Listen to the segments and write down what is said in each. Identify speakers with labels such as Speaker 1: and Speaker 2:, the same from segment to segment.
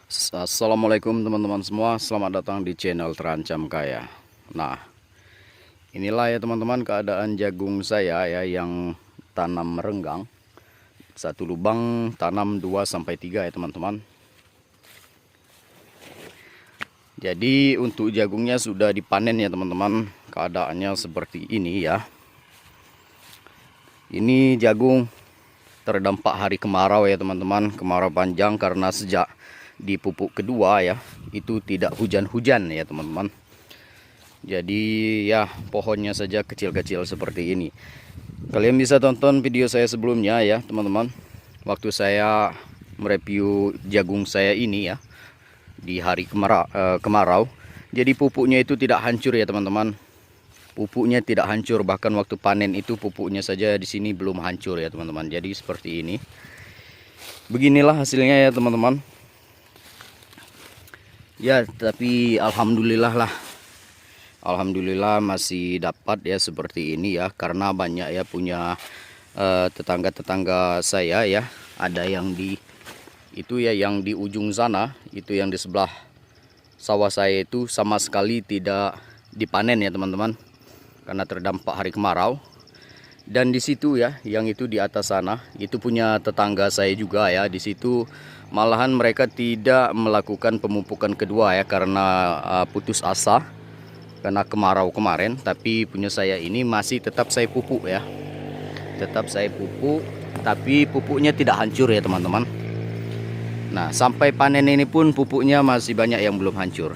Speaker 1: Assalamualaikum teman-teman semua, selamat datang di channel Terancam Kaya. Nah, inilah ya teman-teman keadaan jagung saya ya yang tanam renggang. Satu lubang tanam 2-3 ya teman-teman. Jadi untuk jagungnya sudah dipanen ya teman-teman. Keadaannya seperti ini ya. Ini jagung terdampak hari kemarau ya teman-teman. Kemarau panjang karena sejak di pupuk kedua ya itu tidak hujan-hujan ya teman-teman. Jadi ya pohonnya saja kecil-kecil seperti ini. Kalian bisa tonton video saya sebelumnya ya teman-teman, waktu saya mereview jagung saya ini ya di hari kemarau. Jadi pupuknya itu tidak hancur ya teman-teman. Pupuknya tidak hancur, bahkan waktu panen itu pupuknya saja di sini belum hancur ya teman-teman. Jadi seperti ini. Beginilah hasilnya ya teman-teman. Ya, tapi alhamdulillah lah. Alhamdulillah masih dapat ya seperti ini ya, karena banyak ya punya tetangga-tetangga saya ya. Ada yang di itu ya, yang di ujung sana, itu yang di sebelah sawah saya itu sama sekali tidak dipanen ya teman-teman, karena terdampak hari kemarau. Dan di situ ya, yang itu di atas sana, itu punya tetangga saya juga ya. Di situ malahan mereka tidak melakukan pemupukan kedua ya, karena putus asa karena kemarau kemarin. Tapi punya saya ini masih tetap saya pupuk ya. Tetap saya pupuk, tapi pupuknya tidak hancur ya teman-teman. Nah, sampai panen ini pun pupuknya masih banyak yang belum hancur.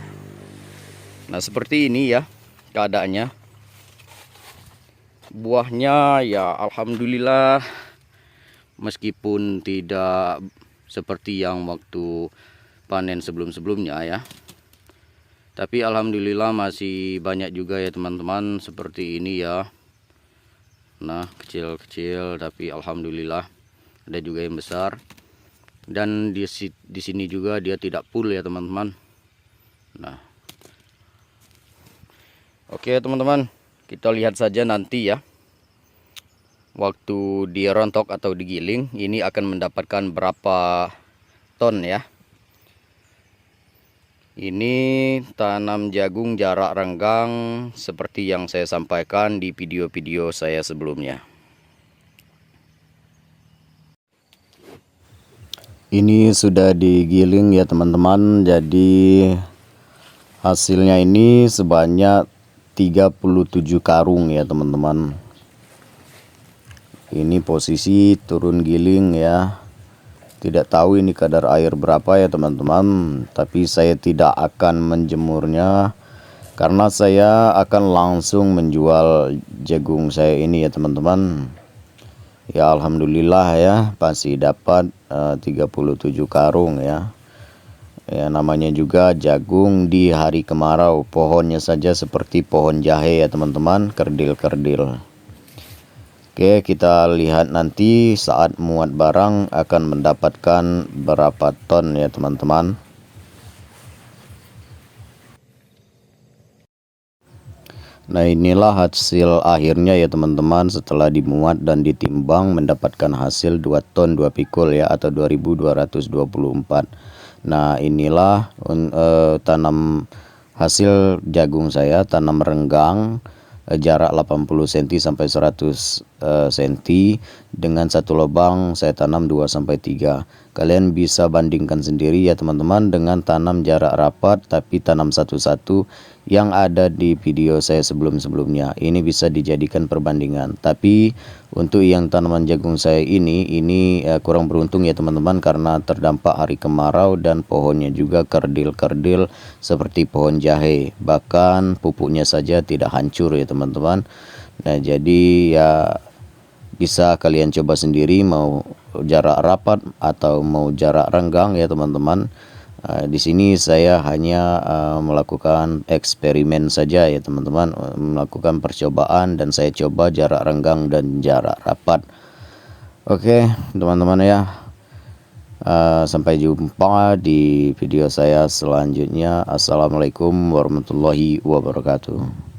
Speaker 1: Nah, seperti ini ya keadaannya. Buahnya ya alhamdulillah, meskipun tidak seperti yang waktu panen sebelum-sebelumnya ya, tapi alhamdulillah masih banyak juga ya teman-teman seperti ini ya. Nah, kecil-kecil tapi alhamdulillah ada juga yang besar. Dan di sini juga dia tidak full ya teman-teman. Nah, oke teman-teman, kita lihat saja nanti ya, waktu dirontok atau digiling ini akan mendapatkan berapa ton ya. Ini tanam jagung jarak renggang seperti yang saya sampaikan di video-video saya sebelumnya. Ini sudah digiling ya teman-teman. Jadi hasilnya ini sebanyak 37 karung ya teman-teman. Ini posisi turun giling ya. Tidak tahu ini kadar air berapa ya teman-teman, tapi saya tidak akan menjemurnya karena saya akan langsung menjual jagung saya ini ya teman-teman. Ya alhamdulillah ya, pasti dapat 37 karung ya. Ya, namanya juga jagung di hari kemarau. Pohonnya saja seperti pohon jahe ya teman-teman, kerdil-kerdil. Oke, kita lihat nanti saat muat barang akan mendapatkan berapa ton ya teman-teman. Nah, inilah hasil akhirnya ya teman-teman, setelah dimuat dan ditimbang mendapatkan hasil 2 ton 2 pikul ya, atau 2224. Nah, inilah tanam hasil jagung saya, tanam renggang jarak 80 cm sampai 100 cm. Dengan satu lubang saya tanam 2-3. Kalian bisa bandingkan sendiri ya teman-teman dengan tanam jarak rapat tapi tanam satu-satu yang ada di video saya sebelum-sebelumnya. Ini bisa dijadikan perbandingan. Tapi untuk yang tanaman jagung saya ini kurang beruntung ya teman-teman, karena terdampak hari kemarau dan pohonnya juga kerdil-kerdil seperti pohon jahe. Bahkan pupuknya saja tidak hancur ya teman-teman. Nah, jadi ya bisa kalian coba sendiri, mau jarak rapat atau mau jarak renggang ya teman-teman. Di sini saya hanya melakukan eksperimen saja ya teman-teman, melakukan percobaan, dan saya coba jarak renggang dan jarak rapat. Oke teman-teman ya, sampai jumpa di video saya selanjutnya. Assalamualaikum warahmatullahi wabarakatuh.